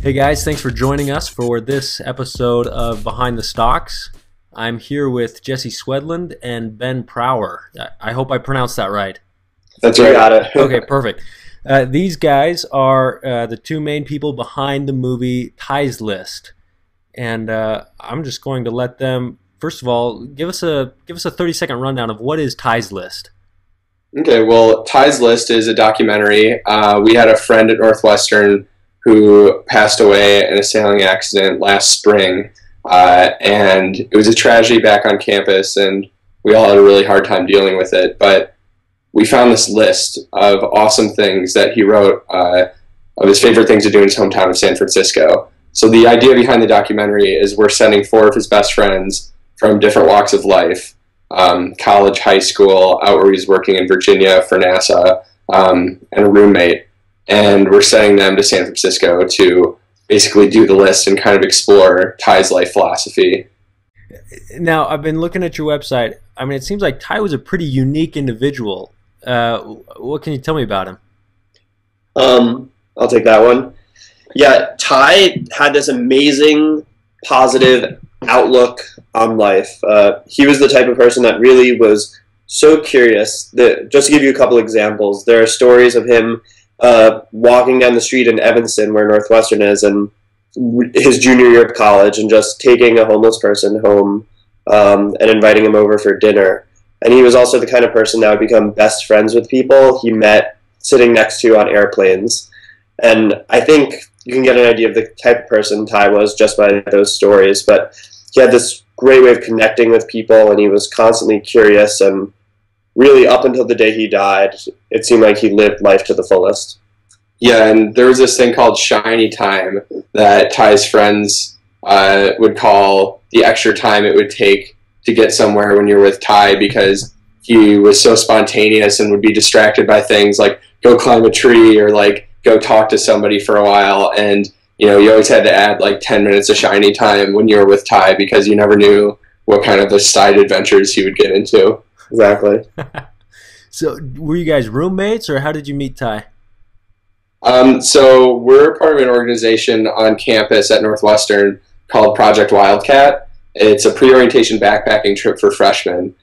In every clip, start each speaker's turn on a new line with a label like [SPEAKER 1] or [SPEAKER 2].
[SPEAKER 1] Hey guys, thanks for joining us for this episode of Behind the Stocks. I'm here with Jesse Swedlund and Ben Prawer. I hope I pronounced that right.
[SPEAKER 2] That's right. Got it.
[SPEAKER 1] Okay, perfect. These guys are the two main people behind the movie Ty's List. And I'm just going to let them, first of all, give us a 30-second rundown of what is Ty's List.
[SPEAKER 2] Okay, well, Ty's List is a documentary. We had a friend at Northwestern who passed away in a sailing accident last spring, and it was a tragedy back on campus, and we all had a really hard time dealing with it. But we found this list of awesome things that he wrote of his favorite things to do in his hometown of San Francisco. So the idea behind the documentary is we're sending 4 of his best friends from different walks of life, college, high school, out where he's working in Virginia for NASA, and a roommate. And we're sending them to San Francisco to basically do the list and kind of explore Ty's life philosophy.
[SPEAKER 1] Now, I've been looking at your website. I mean, it seems like Ty was a pretty unique individual. What can you tell me about him?
[SPEAKER 3] I'll take that one. Yeah, Ty had this amazing, positive outlook on life. He was the type of person that really was so curious. Just to give you a couple examples, there are stories of him walking down the street in Evanston, where Northwestern is, and his junior year of college, and just taking a homeless person home and inviting him over for dinner. And he was also the kind of person that would become best friends with people he met sitting next to on airplanes. And I think you can get an idea of the type of person Ty was just by those stories. But he had this great way of connecting with people, and he was constantly curious, and really, up until the day he died, it seemed like he lived life to the fullest.
[SPEAKER 2] Yeah, and there was this thing called shiny time that Ty's friends would call the extra time it would take to get somewhere when you're with Ty, because he was so spontaneous and would be distracted by things like go climb a tree or like go talk to somebody for a while. And, you know, you always had to add like 10 minutes of shiny time when you were with Ty, because you never knew what kind of the side adventures he would get into.
[SPEAKER 3] Exactly.
[SPEAKER 1] So were you guys roommates, or how did you meet Ty?
[SPEAKER 2] So we're part of an organization on campus at Northwestern called Project Wildcat. It's a pre-orientation backpacking trip for freshmen.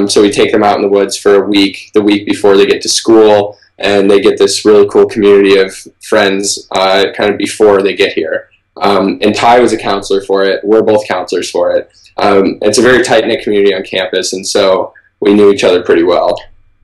[SPEAKER 2] So we take them out in the woods for a week, the week before they get to school, and they get this really cool community of friends kind of before they get here. And Ty was a counselor for it. We're both counselors for it. It's a very tight-knit community on campus, and so we knew each other pretty well.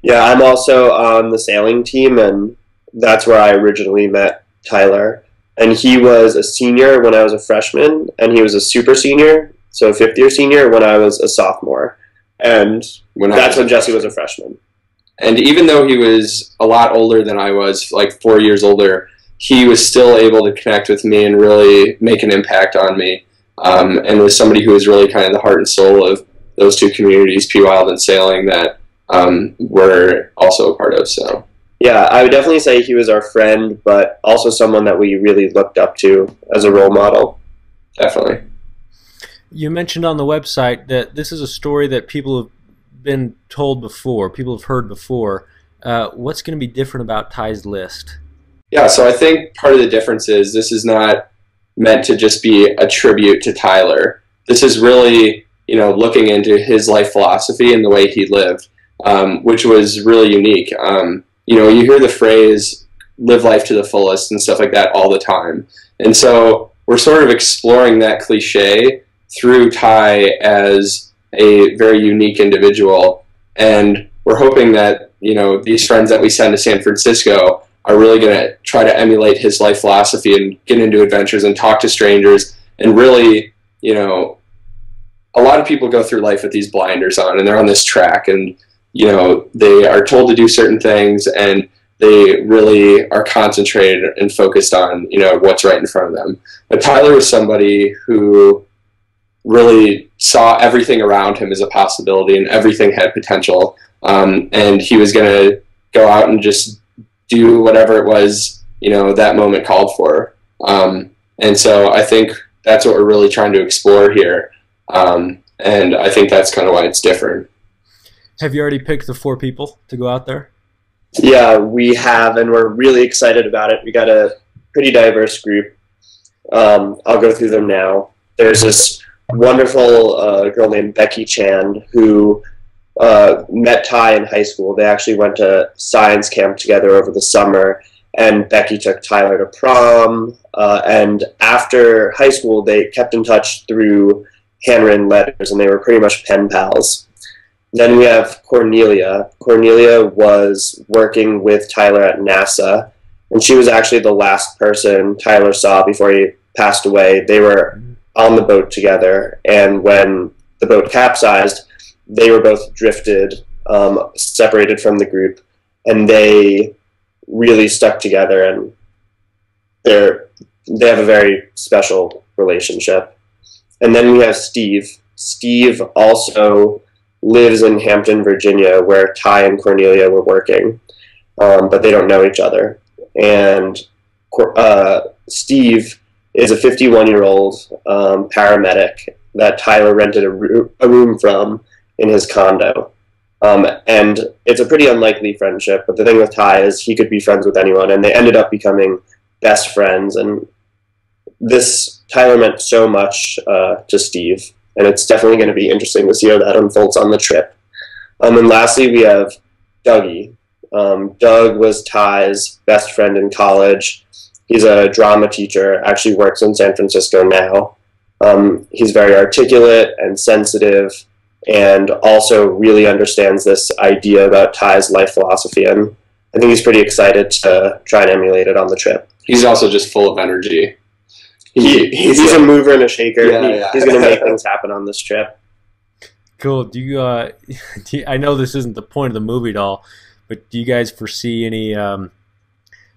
[SPEAKER 3] Yeah, I'm also on the sailing team, and that's where I originally met Tyler. And he was a senior when I was a freshman, and he was a super senior, so a fifth-year senior, when I was a sophomore. And that's when Jesse was a freshman.
[SPEAKER 2] And even though he was a lot older than I was, like 4 years older, he was still able to connect with me and really make an impact on me, and was somebody who was really kind of the heart and soul of those two communities, P Wild and Sailing, that we're also a part of. So
[SPEAKER 3] yeah, I would definitely say he was our friend, but also someone that we really looked up to as a role model.
[SPEAKER 2] Definitely.
[SPEAKER 1] You mentioned on the website that this is a story that people have been told before, people have heard before. What's going to be different about Ty's List?
[SPEAKER 2] Yeah, so I think part of the difference is this is not meant to just be a tribute to Tyler. This is really, you know, looking into his life philosophy and the way he lived, which was really unique. You know, you hear the phrase live life to the fullest and stuff like that all the time. And so we're sort of exploring that cliche through Ty as a very unique individual. And we're hoping that, you know, these friends that we send to San Francisco are really going to try to emulate his life philosophy and get into adventures and talk to strangers and really, you know, a lot of people go through life with these blinders on, and they're on this track, and, you know, they are told to do certain things, and they really are concentrated and focused on, you know, what's right in front of them. But Tyler was somebody who really saw everything around him as a possibility, and everything had potential. And he was going to go out and just do whatever it was, you know, that moment called for. And so I think that's what we're really trying to explore here. And I think that's kind of why it's different.
[SPEAKER 1] Have you already picked the 4 people to go out there?
[SPEAKER 3] Yeah, we have, and we're really excited about it. We got a pretty diverse group. I'll go through them now. There's this wonderful girl named Becky Chan who met Ty in high school. They actually went to science camp together over the summer, and Becky took Tyler to prom. And after high school, they kept in touch through handwritten letters, and they were pretty much pen pals. Then we have Cornelia. Cornelia was working with Tyler at NASA, and she was actually the last person Tyler saw before he passed away. They were on the boat together, and when the boat capsized, they were both drifted, separated from the group, and they really stuck together, and they have a very special relationship. And then we have Steve. Steve also lives in Hampton, Virginia, where Ty and Cornelia were working, but they don't know each other. And Steve is a 51-year-old paramedic that Tyler rented a room from in his condo. And it's a pretty unlikely friendship, but the thing with Ty is he could be friends with anyone, and they ended up becoming best friends. And this Tyler meant so much to Steve, and it's definitely going to be interesting to see how that unfolds on the trip. And lastly, we have Dougie. Doug was Ty's best friend in college. He's a drama teacher, actually works in San Francisco now. He's very articulate and sensitive, and also really understands this idea about Ty's life philosophy, and I think he's pretty excited to try and emulate it on the trip.
[SPEAKER 2] He's also just full of energy.
[SPEAKER 3] He's a mover and a shaker.
[SPEAKER 2] Yeah.
[SPEAKER 3] He's going to make things happen on this trip.
[SPEAKER 1] Cool. Do you, I know this isn't the point of the movie at all, but do you guys foresee any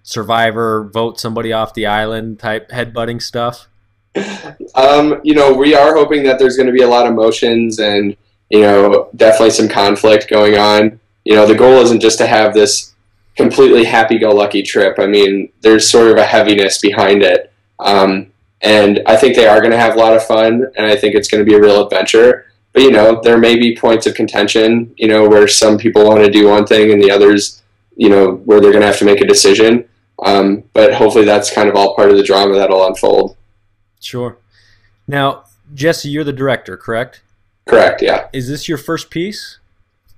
[SPEAKER 1] Survivor, vote somebody off the island type headbutting stuff?
[SPEAKER 2] We are hoping that there's going to be a lot of emotions and, definitely some conflict going on. The goal isn't just to have this completely happy-go-lucky trip. I mean, there's sort of a heaviness behind it. And I think they are going to have a lot of fun, and I think it's going to be a real adventure. But, there may be points of contention, where some people want to do one thing and the others, where they're going to have to make a decision. But hopefully that's kind of all part of the drama that'll unfold.
[SPEAKER 1] Sure. Now, Jesse, you're the director, correct?
[SPEAKER 2] Correct, yeah.
[SPEAKER 1] Is this your first piece?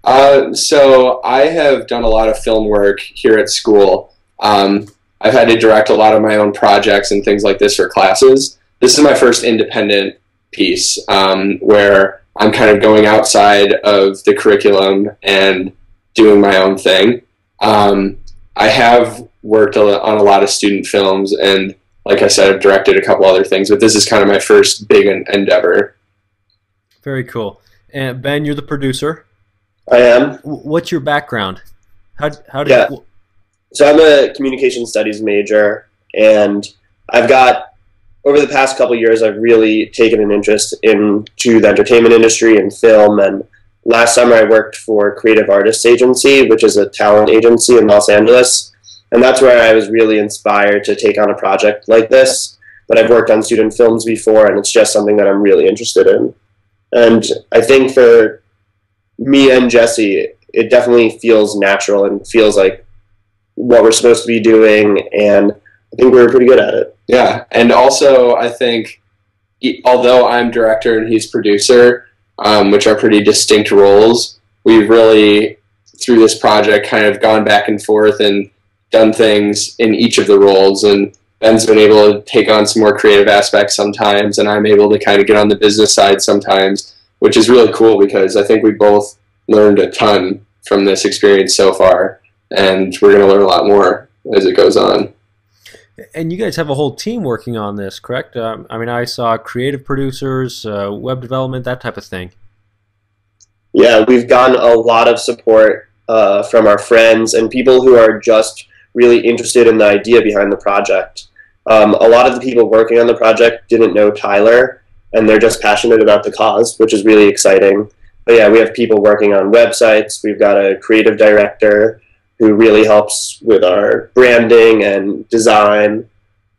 [SPEAKER 2] So I have done a lot of film work here at school. I've had to direct a lot of my own projects and things like this for classes. This is my first independent piece, where I'm kind of going outside of the curriculum and doing my own thing. I have worked on a lot of student films, and like I said, I've directed a couple other things, but this is kind of my first big endeavor.
[SPEAKER 1] Very cool. And Ben, you're the producer.
[SPEAKER 3] I am.
[SPEAKER 1] What's your background? How did you...
[SPEAKER 3] So I'm a communication studies major, and over the past couple of years, I've really taken an interest into the entertainment industry and film. And last summer, I worked for Creative Artists Agency, which is a talent agency in Los Angeles. And that's where I was really inspired to take on a project like this. But I've worked on student films before, and it's just something that I'm really interested in. And I think for me and Jesse, it definitely feels natural and feels like what we're supposed to be doing, and I think we're pretty good at it.
[SPEAKER 2] Yeah, and also I think, although I'm director and he's producer, which are pretty distinct roles, we've really, through this project, kind of gone back and forth and done things in each of the roles, and Ben's been able to take on some more creative aspects sometimes, and I'm able to kind of get on the business side sometimes, which is really cool because I think we both learned a ton from this experience so far, and we're going to learn a lot more as it goes on.
[SPEAKER 1] And you guys have a whole team working on this, correct? I saw creative producers, web development, that type of thing.
[SPEAKER 3] Yeah, we've gotten a lot of support from our friends and people who are just really interested in the idea behind the project. A lot of the people working on the project didn't know Tyler, and they're just passionate about the cause, which is really exciting. But yeah, we have people working on websites. We've got a creative director who really helps with our branding and design.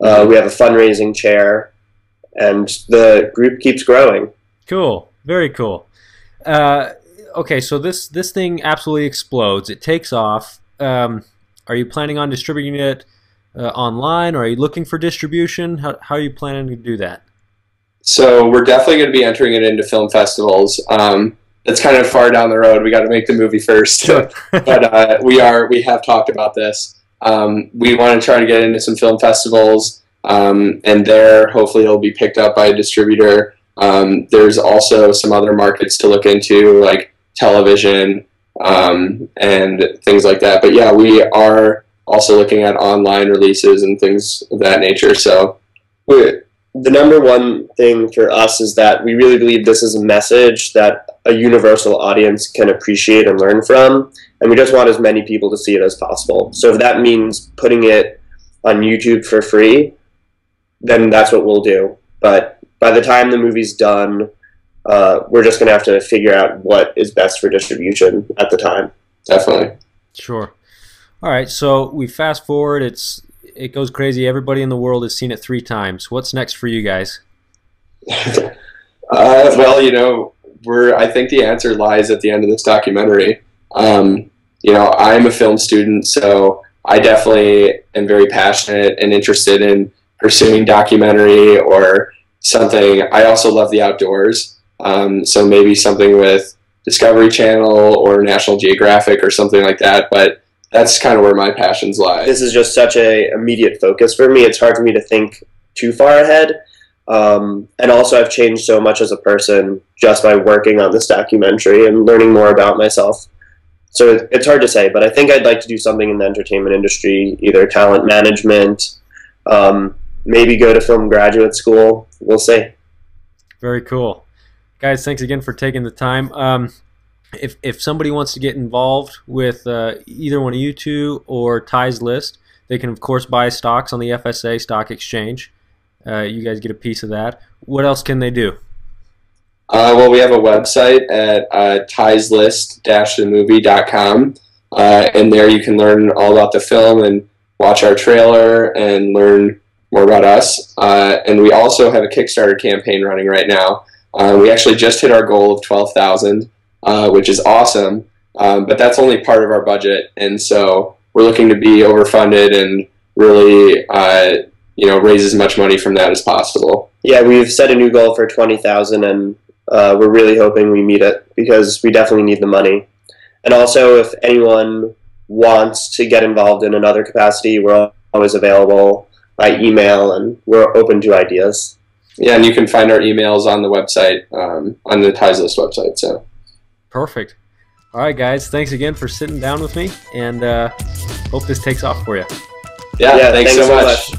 [SPEAKER 3] We have a fundraising chair, and the group keeps growing.
[SPEAKER 1] Cool. Very cool. Okay, so this thing absolutely explodes. It takes off. Are you planning on distributing it online, or are you looking for distribution? How are you planning to do that?
[SPEAKER 2] So we're definitely going to be entering it into film festivals. It's kind of far down the road. We got to make the movie first,
[SPEAKER 1] Sure.
[SPEAKER 2] but we have talked about this. We want to try to get into some film festivals, and there hopefully it'll be picked up by a distributor. There's also some other markets to look into, like television and things like that. But yeah, we are also looking at online releases and things of that nature. So
[SPEAKER 3] the number one thing for us is that we really believe this is a message that a universal audience can appreciate and learn from, and we just want as many people to see it as possible. So if that means putting it on YouTube for free, then that's what we'll do. But by the time the movie's done, we're just going to have to figure out what is best for distribution at the time.
[SPEAKER 2] Definitely.
[SPEAKER 1] Sure. All right, so we fast forward. It goes crazy. Everybody in the world has seen it 3 times. What's next for you guys?
[SPEAKER 2] Well, I think the answer lies at the end of this documentary. I'm a film student, so I definitely am very passionate and interested in pursuing documentary or something. I also love the outdoors, so maybe something with Discovery Channel or National Geographic or something like that, but that's kind of where my passions lie.
[SPEAKER 3] This is just such a immediate focus for me. It's hard for me to think too far ahead. And also I've changed so much as a person just by working on this documentary and learning more about myself. So it's hard to say, but I think I'd like to do something in the entertainment industry, either talent management, maybe go to film graduate school. We'll see.
[SPEAKER 1] Very cool. Guys, thanks again for taking the time. If somebody wants to get involved with either one of you two or Ty's List, they can, of course, buy stocks on the FSA stock exchange. You guys get a piece of that. What else can they do?
[SPEAKER 2] Well, we have a website at tyslist-themovie.com, and there you can learn all about the film and watch our trailer and learn more about us. And we also have a Kickstarter campaign running right now. We actually just hit our goal of $12,000, which is awesome, but that's only part of our budget, and so we're looking to be overfunded and really raise as much money from that as possible.
[SPEAKER 3] Yeah, we've set a new goal for $20,000, and we're really hoping we meet it because we definitely need the money. And also, if anyone wants to get involved in another capacity, we're always available by email, and we're open to ideas.
[SPEAKER 1] Yeah, and you can find our emails on the website, on the Ty's List website. So perfect. All right, guys, thanks again for sitting down with me, and hope this takes off for you.
[SPEAKER 2] Yeah, thanks so much.